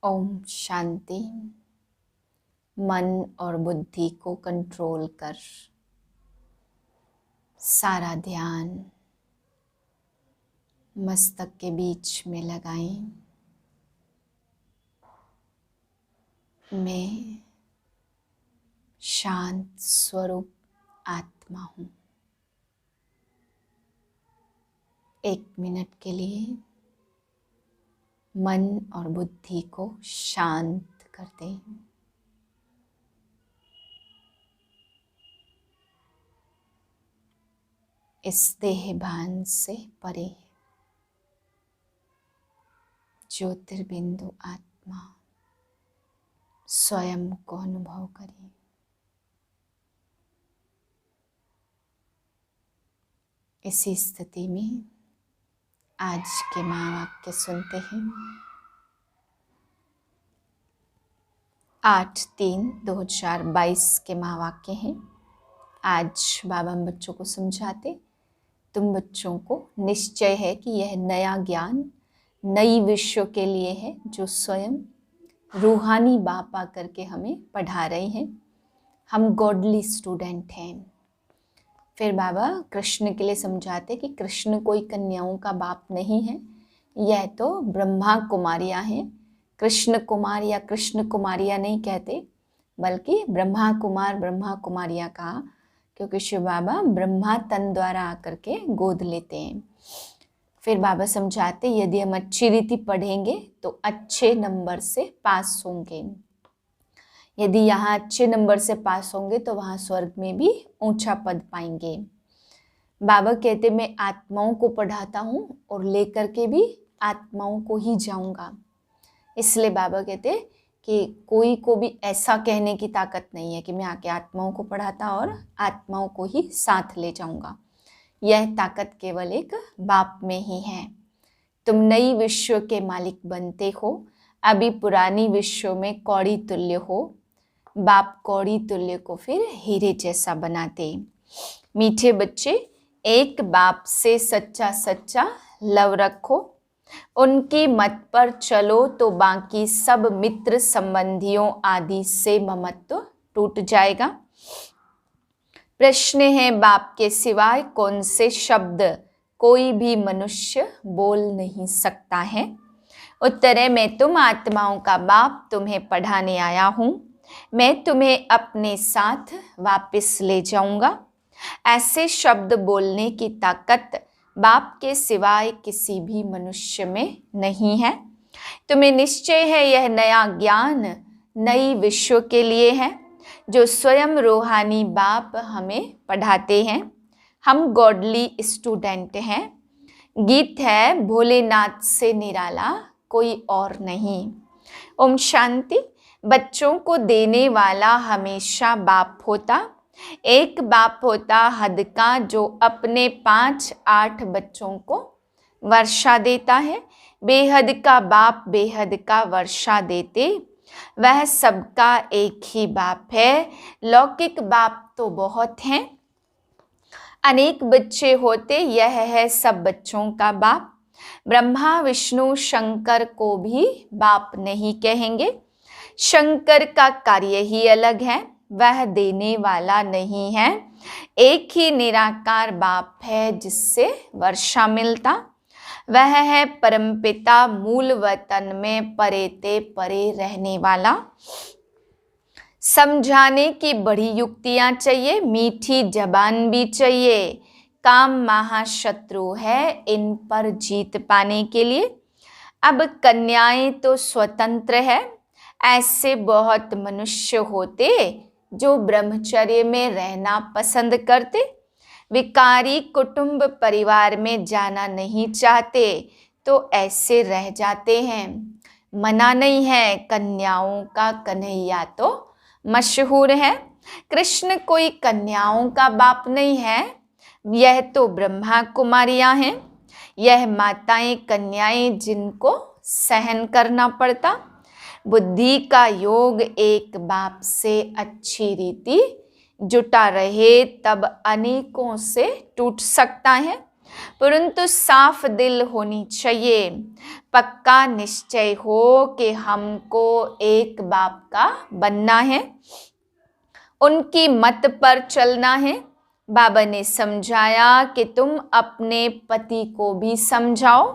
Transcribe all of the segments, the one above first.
ओम शांति। मन और बुद्धि को कंट्रोल कर सारा ध्यान मस्तक के बीच में लगाएं। मैं शांत स्वरूप आत्मा हूँ। 1 मिनट के लिए मन और बुद्धि को शांत कर दें। इस देह भान से परे ज्योतिर्बिंदु आत्मा स्वयं को अनुभव करें। इसी स्थिति में आज के महावाक्य सुनते हैं। 8/3/2022 के महावाक्य हैं। आज बाबा हम बच्चों को समझाते, तुम बच्चों को निश्चय है कि यह नया ज्ञान नई विश्व के लिए है, जो स्वयं रूहानी बाप आकर के हमें पढ़ा रहे हैं। हम गॉडली स्टूडेंट हैं। फिर बाबा कृष्ण के लिए समझाते कि कृष्ण कोई कन्याओं का बाप नहीं है, यह तो ब्रह्मा कुमारियाँ हैं। कृष्ण कुमार या कृष्ण कुमारियाँ नहीं कहते, बल्कि ब्रह्मा कुमारियाँ कहा, क्योंकि शिव बाबा ब्रह्मा तन द्वारा आकर के गोद लेते हैं। फिर बाबा समझाते, यदि हम अच्छी रीति पढ़ेंगे तो अच्छे नंबर से पास होंगे। यदि यहाँ अच्छे नंबर से पास होंगे तो वहाँ स्वर्ग में भी ऊंचा पद पाएंगे। बाबा कहते, मैं आत्माओं को पढ़ाता हूँ और लेकर के भी आत्माओं को ही जाऊँगा। इसलिए बाबा कहते कि कोई को भी ऐसा कहने की ताकत नहीं है कि मैं आके आत्माओं को पढ़ाता और आत्माओं को ही साथ ले जाऊँगा। यह ताकत केवल एक बाप में ही है। तुम नई विश्व के मालिक बनते हो, अभी पुरानी विश्व में कौड़ी तुल्य हो। बाप कौड़ी तुल्य को फिर हीरे जैसा बनाते। मीठे बच्चे, एक बाप से सच्चा सच्चा लव रखो, उनकी मत पर चलो तो बाकी सब मित्र संबंधियों आदि से ममत्व टूट जाएगा। प्रश्न है, बाप के सिवाय कौन से शब्द कोई भी मनुष्य बोल नहीं सकता है? उत्तर है, मैं तुम आत्माओं का बाप तुम्हें पढ़ाने आया हूँ। मैं तुम्हें अपने साथ वापस ले जाऊंगा। ऐसे शब्द बोलने की ताकत बाप के सिवाय किसी भी मनुष्य में नहीं है। तुम्हें निश्चय है यह नया ज्ञान नई विश्व के लिए है, जो स्वयं रूहानी बाप हमें पढ़ाते हैं। हम गॉडली स्टूडेंट हैं। गीत है, भोलेनाथ से निराला कोई और नहीं। ओम शांति। बच्चों को देने वाला हमेशा बाप होता। एक बाप होता हद का, जो अपने 5-8 बच्चों को वर्षा देता है। बेहद का बाप बेहद का वर्षा देते, वह सबका एक ही बाप है। लौकिक बाप तो बहुत हैं, अनेक बच्चे होते, यह है सब बच्चों का बाप। ब्रह्मा विष्णु शंकर को भी बाप नहीं कहेंगे। शंकर का कार्य ही अलग है, वह देने वाला नहीं है। एक ही निराकार बाप है जिससे वर्षा मिलता, वह है परमपिता, मूल वतन में परेते परे रहने वाला। समझाने की बड़ी युक्तियां चाहिए, मीठी जबान भी चाहिए। काम महाशत्रु है, इन पर जीत पाने के लिए। अब कन्याएं तो स्वतंत्र है। ऐसे बहुत मनुष्य होते जो ब्रह्मचर्य में रहना पसंद करते, विकारी कुटुंब परिवार में जाना नहीं चाहते, तो ऐसे रह जाते हैं। मना नहीं है, कन्याओं का कन्हैया तो मशहूर है। कृष्ण कोई कन्याओं का बाप नहीं है, यह तो ब्रह्मा कुमारियां हैं। यह माताएं कन्याएं जिनको सहन करना पड़ता। बुद्धि का योग एक बाप से अच्छी रीति जुटा रहे, तब अनेकों से टूट सकता है। परंतु साफ दिल होनी चाहिए, पक्का निश्चय हो कि हमको एक बाप का बनना है, उनकी मत पर चलना है। बाबा ने समझाया कि तुम अपने पति को भी समझाओ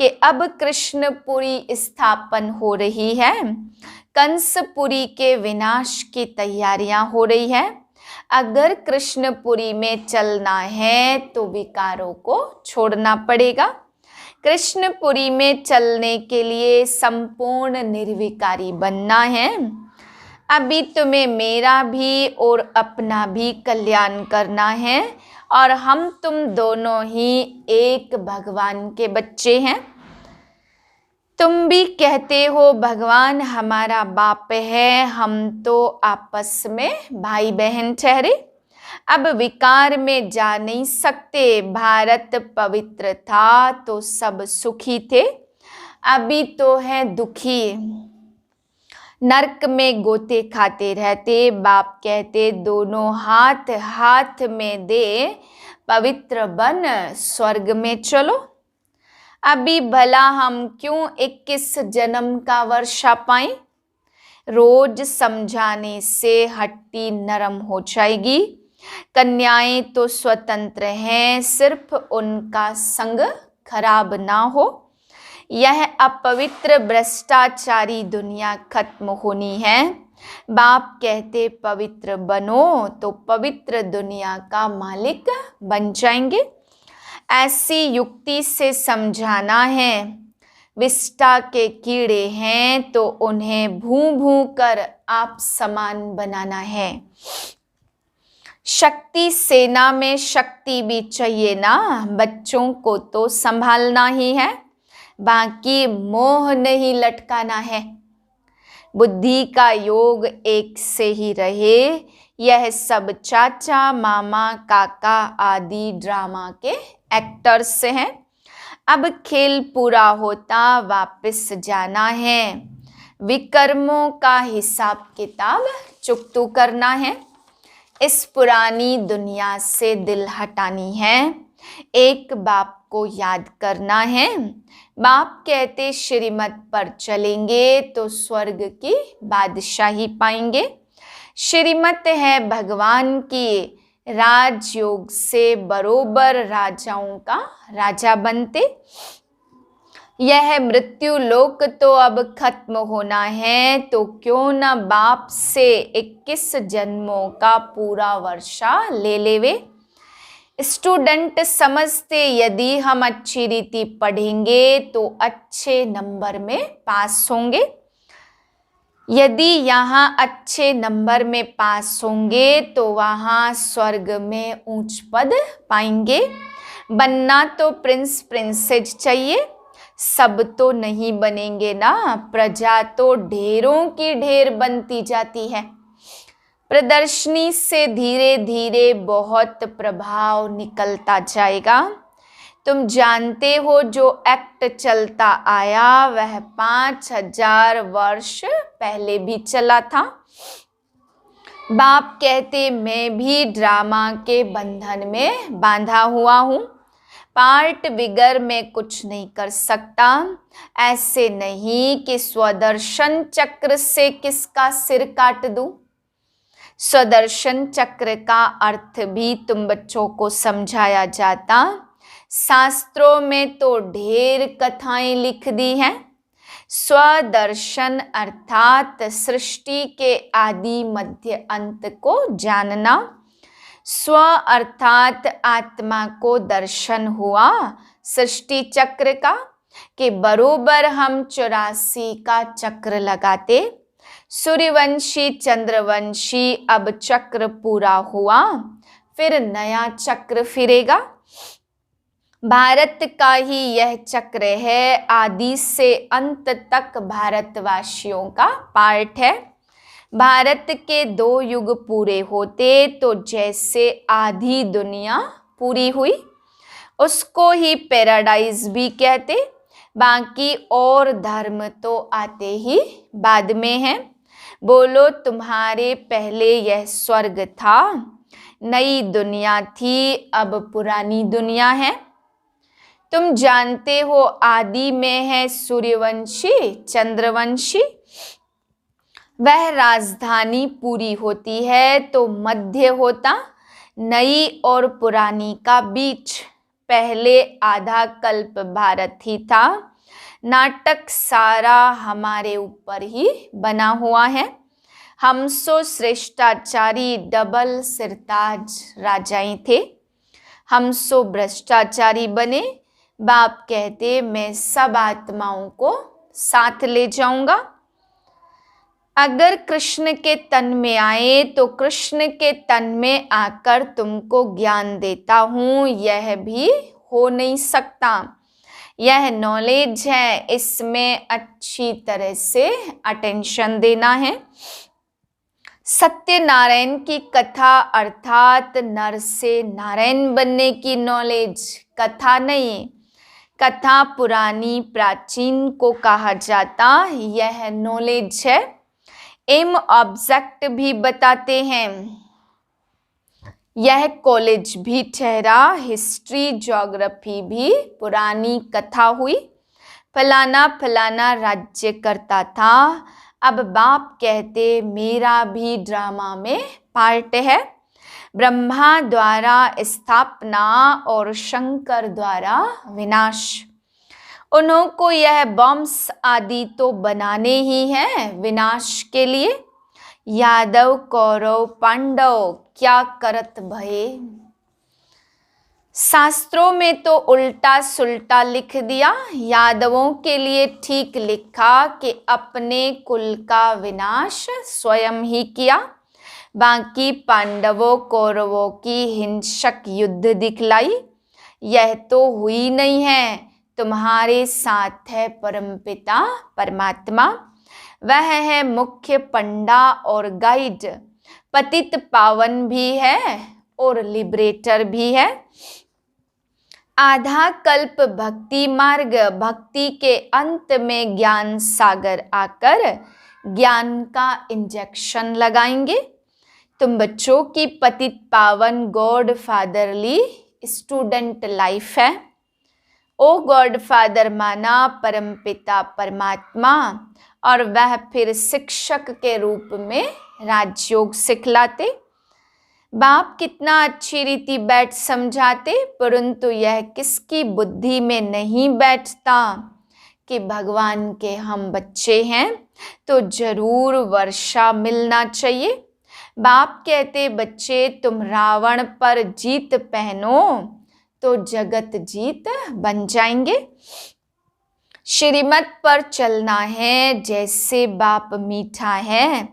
कि अब कृष्णपुरी स्थापन हो रही है, कंसपुरी के विनाश की तैयारियां हो रही है। अगर कृष्णपुरी में चलना है तो विकारों को छोड़ना पड़ेगा। कृष्णपुरी में चलने के लिए संपूर्ण निर्विकारी बनना है। अभी तुम्हें मेरा भी और अपना भी कल्याण करना है और हम तुम दोनों ही एक भगवान के बच्चे हैं। तुम भी कहते हो भगवान हमारा बाप है, हम तो आपस में भाई बहन ठहरे। अब विकार में जा नहीं सकते। भारत पवित्र था तो सब सुखी थे, अभी तो है दुखी, नरक में गोते खाते रहते। बाप कहते दोनों हाथ हाथ में दे, पवित्र बन स्वर्ग में चलो। अभी भला हम क्यों 21 जन्म का वर्षा पाएं? रोज समझाने से हट्टी नरम हो जाएगी। कन्याएं तो स्वतंत्र हैं, सिर्फ उनका संग खराब ना हो। यह अपवित्र भ्रष्टाचारी दुनिया खत्म होनी है। बाप कहते पवित्र बनो तो पवित्र दुनिया का मालिक बन जाएंगे। ऐसी युक्ति से समझाना है। विष्टा के कीड़े हैं तो उन्हें भूं भूं कर आप समान बनाना है। शक्ति सेना में शक्ति भी चाहिए ना, बच्चों को तो संभालना ही है, बाकी मोह नहीं लटकाना है। बुद्धि का योग एक से ही रहे। यह सब चाचा मामा काका आदि ड्रामा के एक्टर्स हैं। अब खेल पूरा होता वापस जाना है। विकर्मों का हिसाब किताब चुकतू करना है। इस पुरानी दुनिया से दिल हटानी है। एक बाप को याद करना है। बाप कहते श्रीमत पर चलेंगे तो स्वर्ग की बादशाही पाएंगे। श्रीमत है भगवान की, राजयोग से बरोबर राजाओं का राजा बनते। यह मृत्यु लोक तो अब खत्म होना है, तो क्यों न बाप से 21 जन्मों का पूरा वर्षा ले लेवे। स्टूडेंट समझते यदि हम अच्छी रीति पढ़ेंगे तो अच्छे नंबर में पास होंगे। यदि यहाँ अच्छे नंबर में पास होंगे तो वहाँ स्वर्ग में ऊंच पद पाएंगे। बनना तो प्रिंस प्रिंसेस चाहिए, सब तो नहीं बनेंगे ना। प्रजा तो ढेरों की ढेर बनती जाती है। प्रदर्शनी से धीरे धीरे बहुत प्रभाव निकलता जाएगा। तुम जानते हो जो एक्ट चलता आया वह 5000 वर्ष पहले भी चला था। बाप कहते मैं भी ड्रामा के बंधन में बांधा हुआ हूँ, पार्ट बिगर में कुछ नहीं कर सकता। ऐसे नहीं कि स्वदर्शन चक्र से किसका सिर काट दूं। स्वदर्शन चक्र का अर्थ भी तुम बच्चों को समझाया जाता। शास्त्रों में तो ढेर कथाएं लिख दी हैं। स्वदर्शन अर्थात सृष्टि के आदि मध्य अंत को जानना। स्व अर्थात आत्मा को दर्शन हुआ सृष्टि चक्र का, कि बरोबर हम 84 का चक्र लगाते। सूर्यवंशी चंद्रवंशी अब चक्र पूरा हुआ, फिर नया चक्र फिरेगा। भारत का ही यह चक्र है, आदि से अंत तक भारतवासियों का पार्ट है। भारत के 2 युग पूरे होते तो जैसे आधी दुनिया पूरी हुई, उसको ही पैराडाइज भी कहते। बाकी और धर्म तो आते ही बाद में हैं। बोलो तुम्हारे पहले यह स्वर्ग था, नई दुनिया थी, अब पुरानी दुनिया है। तुम जानते हो आदि में है सूर्यवंशी चंद्रवंशी, वह राजधानी पूरी होती है तो मध्य होता नई और पुरानी का बीच। पहले आधा कल्प भारत ही था, नाटक सारा हमारे ऊपर ही बना हुआ है। हम सो श्रेष्ठाचारी डबल सिरताज राजाएं थे, हम सो भ्रष्टाचारी बने। बाप कहते मैं सब आत्माओं को साथ ले जाऊंगा। अगर कृष्ण के तन में आए तो कृष्ण के तन में आकर तुमको ज्ञान देता हूँ, यह भी हो नहीं सकता। यह नॉलेज है, इसमें अच्छी तरह से अटेंशन देना है। सत्यनारायण की कथा अर्थात नर से नारायण बनने की नॉलेज, कथा नहीं। कथा पुरानी प्राचीन को कहा जाता, यह नॉलेज है। एम ऑब्जेक्ट भी बताते हैं, यह कॉलेज भी ठहरा। हिस्ट्री ज्योग्राफी भी पुरानी कथा हुई। फलाना फलाना राज्य करता था, अब बाप कहते मेरा भी ड्रामा में पार्ट है। ब्रह्मा द्वारा स्थापना और शंकर द्वारा विनाश। उन्होंने यह बॉम्ब्स आदि तो बनाने ही हैं विनाश के लिए। यादव कौरव पांडव क्या करत भये। शास्त्रों में तो उल्टा सुल्टा लिख दिया, यादवों के लिए ठीक लिखा कि अपने कुल का विनाश स्वयं ही किया। बाकी पांडवों कौरवों की हिंसक युद्ध दिखलाई, यह तो हुई नहीं है। तुम्हारे साथ है परमपिता परमात्मा, वह है मुख्य पंडा और गाइड, पतित पावन भी है और लिबरेटर भी है। आधा कल्प भक्ति मार्ग, भक्ति के अंत में ज्ञान सागर आकर ज्ञान का इंजेक्शन लगाएंगे। तुम बच्चों की पतित पावन गॉड फादरली स्टूडेंट लाइफ है। ओ गॉड फादर माना परमपिता परमात्मा, और वह फिर शिक्षक के रूप में राजयोग सिखलाते। बाप कितना अच्छी रीति बैठ समझाते, परंतु यह किसकी बुद्धि में नहीं बैठता कि भगवान के हम बच्चे हैं तो जरूर वर्षा मिलना चाहिए। बाप कहते बच्चे तुम रावण पर जीत पहनो तो जगत जीत बन जाएंगे। श्रीमत पर चलना है, जैसे बाप मीठा है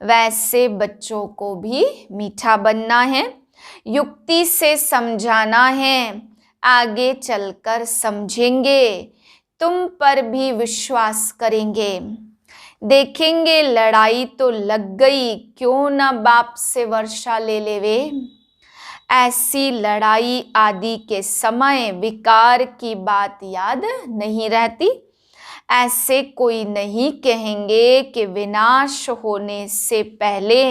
वैसे बच्चों को भी मीठा बनना है। युक्ति से समझाना है, आगे चलकर समझेंगे, तुम पर भी विश्वास करेंगे। देखेंगे लड़ाई तो लग गई, क्यों न बाप से वर्षा ले लेवे। ऐसी लड़ाई आदि के समय विकार की बात याद नहीं रहती। ऐसे कोई नहीं कहेंगे कि विनाश होने से पहले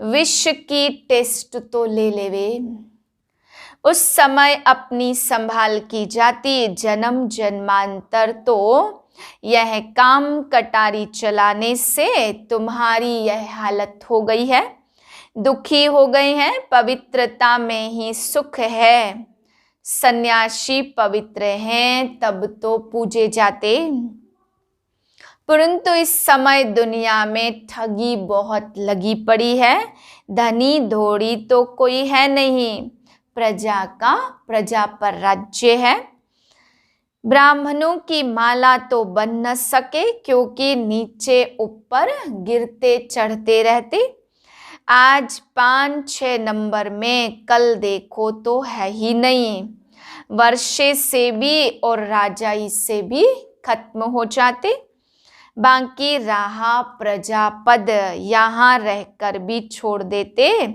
विष की टेस्ट तो ले लेवे। उस समय अपनी संभाल की जाती, जन्म जन्मांतर तो यह काम कटारी चलाने से तुम्हारी यह हालत हो गई है, दुखी हो गए हैं। पवित्रता में ही सुख है, सन्यासी पवित्र हैं तब तो पूजे जाते। परंतु इस समय दुनिया में ठगी बहुत लगी पड़ी है, धनी धोड़ी तो कोई है नहीं, प्रजा का प्रजा पर राज्य है। ब्राह्मणों की माला तो बन न सके, क्योंकि नीचे ऊपर गिरते चढ़ते रहते। आज 5-6 नंबर में, कल देखो तो है ही नहीं। वर्षे से भी और राजाई से भी खत्म हो जाते। बाकी रहा प्रजा पद, यहाँ रहकर भी छोड़ देते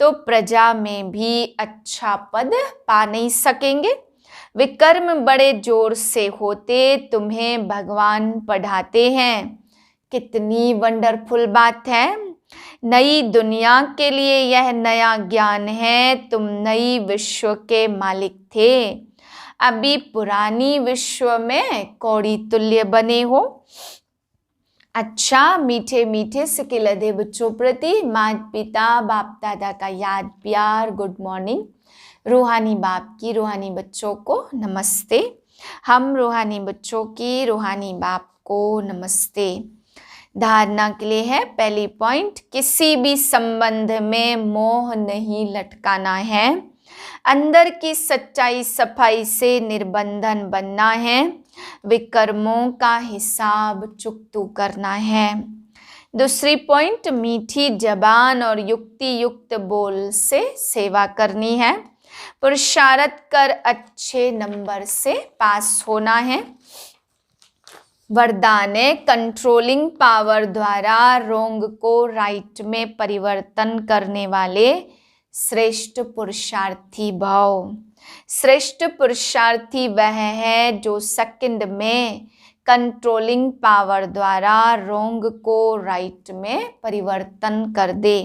तो प्रजा में भी अच्छा पद पा नहीं सकेंगे। विकर्म बड़े जोर से होते, तुम्हें भगवान पढ़ाते हैं। कितनी वंडरफुल बात है। नई दुनिया के लिए यह नया ज्ञान है। तुम नई विश्व के मालिक थे, अभी पुरानी विश्व में कौड़ी तुल्य बने हो। अच्छा, मीठे मीठे सिके लदे बच्चों प्रति माता पिता बाप दादा का याद प्यार गुड मॉर्निंग। रूहानी बाप की रूहानी बच्चों को नमस्ते। हम रूहानी बच्चों की रूहानी बाप को नमस्ते। धारणा के लिए है पहली पॉइंट, किसी भी संबंध में मोह नहीं लटकाना है। अंदर की सच्चाई सफाई से निर्बंधन बनना है। विकर्मों का हिसाब चुकतू करना है। दूसरी पॉइंट, मीठी जबान और युक्ति युक्त बोल से सेवा करनी है। पुरुषार्थ कर अच्छे नंबर से पास होना है। वरदान है, कंट्रोलिंग पावर द्वारा रोंग को राइट में परिवर्तन करने वाले श्रेष्ठ पुरुषार्थी भव। श्रेष्ठ पुरुषार्थी वह है जो सेकंड में कंट्रोलिंग पावर द्वारा रोंग को राइट में परिवर्तन कर दे।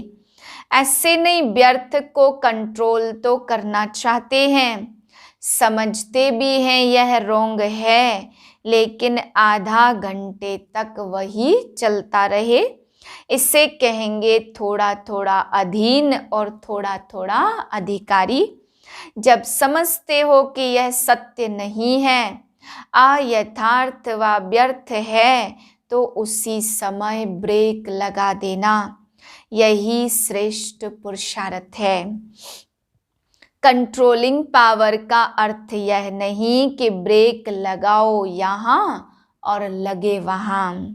ऐसे नहीं व्यर्थ को कंट्रोल तो करना चाहते हैं, समझते भी हैं यह रोंग है, लेकिन आधा घंटे तक वही चलता रहे। इसे कहेंगे थोड़ा थोड़ा अधीन और थोड़ा थोड़ा अधिकारी। जब समझते हो कि यह सत्य नहीं है, अयथार्थ व व्यर्थ है, तो उसी समय ब्रेक लगा देना। यही श्रेष्ठ पुरुषार्थ है। कंट्रोलिंग पावर का अर्थ यह नहीं कि ब्रेक लगाओ यहाँ और लगे वहाँ।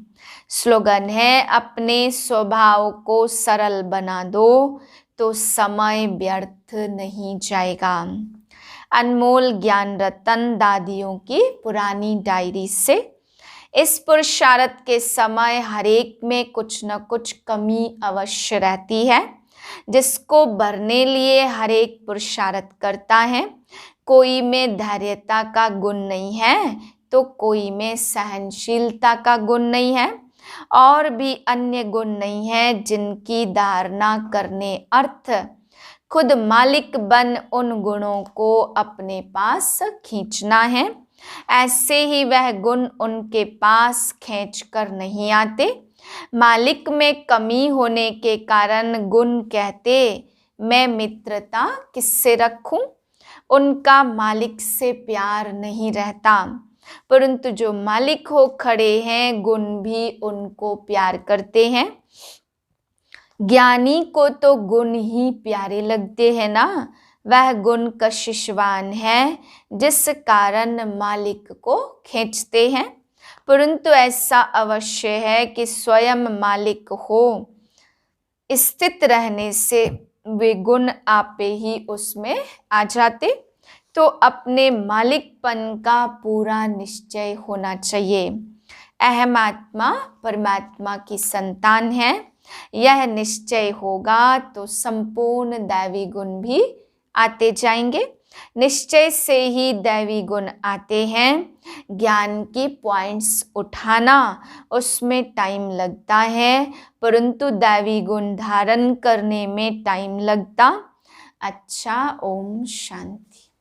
स्लोगन है, अपने स्वभाव को सरल बना दो तो समय व्यर्थ नहीं जाएगा। अनमोल ज्ञान रतन दादियों की पुरानी डायरी से। इस पुरुषार्थ के समय हरेक में कुछ न कुछ कमी अवश्य रहती है, जिसको भरने लिए हरेक पुरुषार्थ करता है। कोई में धैर्यता का गुण नहीं है तो कोई में सहनशीलता का गुण नहीं है, और भी अन्य गुण नहीं है जिनकी धारणा करने अर्थ खुद मालिक बन उन गुणों को अपने पास खींचना है। ऐसे ही वह गुण उनके पास खींच कर नहीं आते। मालिक में कमी होने के कारण गुण कहते, मैं मित्रता किससे रखूं। उनका मालिक से प्यार नहीं रहता, परंतु जो मालिक हो खड़े हैं गुण भी उनको प्यार करते हैं। ज्ञानी को तो गुण ही प्यारे लगते हैं ना। वह गुण कशिशवान है जिस कारण मालिक को खींचते हैं, परंतु ऐसा अवश्य है कि स्वयं मालिक हो स्थित रहने से वे गुण आपे ही उसमें आ जाते। तो अपने मालिकपन का पूरा निश्चय होना चाहिए। अहम आत्मा परमात्मा की संतान है, यह निश्चय होगा तो संपूर्ण दैवी गुण भी आते जाएंगे। निश्चय से ही दैवी गुण आते हैं। ज्ञान की पॉइंट्स उठाना उसमें टाइम लगता है, परंतु दैवी गुण धारण करने में टाइम लगता। अच्छा, ओम शांति।